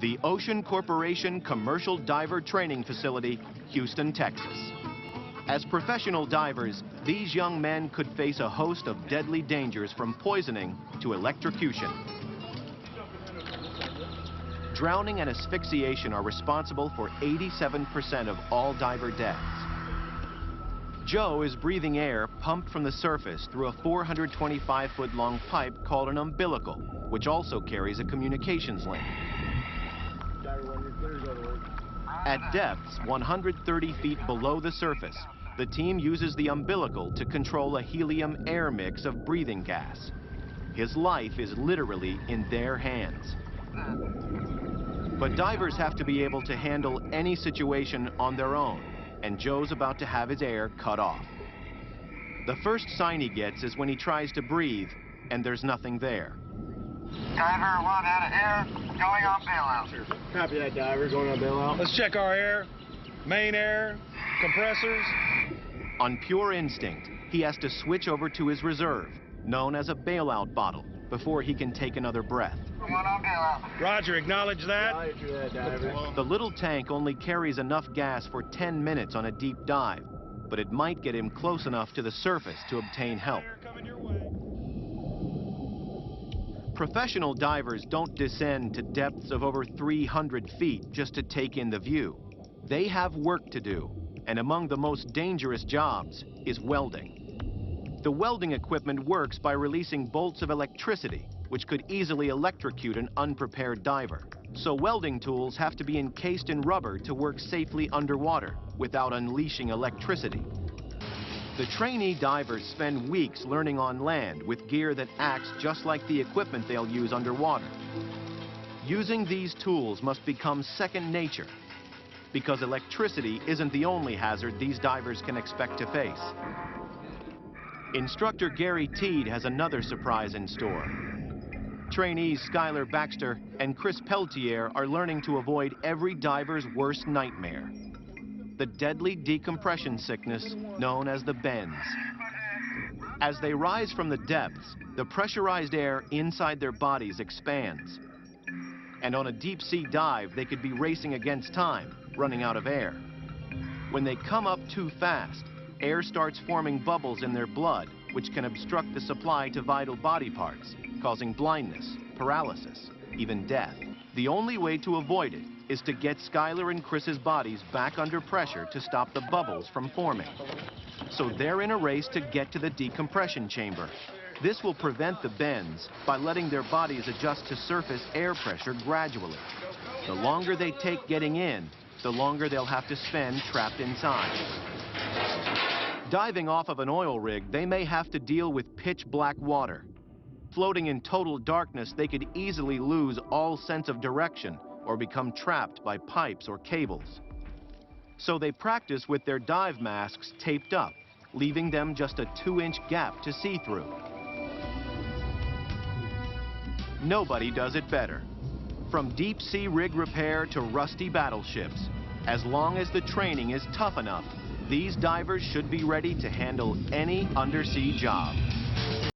The Ocean Corporation Commercial Diver Training Facility, Houston, Texas. As professional divers, these young men could face a host of deadly dangers from poisoning to electrocution. Drowning and asphyxiation are responsible for 87% of all diver deaths. Joe is breathing air pumped from the surface through a 425-foot-long pipe called an umbilical, which also carries a communications link. At depths 130 feet below the surface, the team uses the umbilical to control a helium-air mix of breathing gas. His life is literally in their hands. But divers have to be able to handle any situation on their own, and Joe's about to have his air cut off. The first sign he gets is when he tries to breathe, and there's nothing there. Diver 1 out of air, going on bailout. Copy that, diver, going on bailout. Let's check our air, main air, compressors. On pure instinct, he has to switch over to his reserve, known as a bailout bottle, before he can take another breath. Going on bailout. Roger, acknowledge that. Roger that, diver. The little tank only carries enough gas for 10 minutes on a deep dive, but it might get him close enough to the surface to obtain help. Professional divers don't descend to depths of over 300 feet just to take in the view. They have work to do, and among the most dangerous jobs is welding. The welding equipment works by releasing bolts of electricity, which could easily electrocute an unprepared diver. So welding tools have to be encased in rubber to work safely underwater without unleashing electricity. The trainee divers spend weeks learning on land with gear that acts just like the equipment they'll use underwater. Using these tools must become second nature, because electricity isn't the only hazard these divers can expect to face. Instructor Gary Teed has another surprise in store. Trainees Skylar Baxter and Chris Peltier are learning to avoid every diver's worst nightmare: the deadly decompression sickness known as the bends. As they rise from the depths, the pressurized air inside their bodies expands. And on a deep-sea dive, they could be racing against time, running out of air. When they come up too fast, air starts forming bubbles in their blood, which can obstruct the supply to vital body parts, causing blindness, paralysis, even death. The only way to avoid it is to get Skylar and Chris's bodies back under pressure to stop the bubbles from forming. So they're in a race to get to the decompression chamber. This will prevent the bends by letting their bodies adjust to surface air pressure gradually. The longer they take getting in, the longer they'll have to spend trapped inside. Diving off of an oil rig, they may have to deal with pitch black water. Floating in total darkness, they could easily lose all sense of direction or become trapped by pipes or cables. So they practice with their dive masks taped up, leaving them just a 2-inch gap to see through. Nobody does it better. From deep sea rig repair to rusty battleships, as long as the training is tough enough, these divers should be ready to handle any undersea job.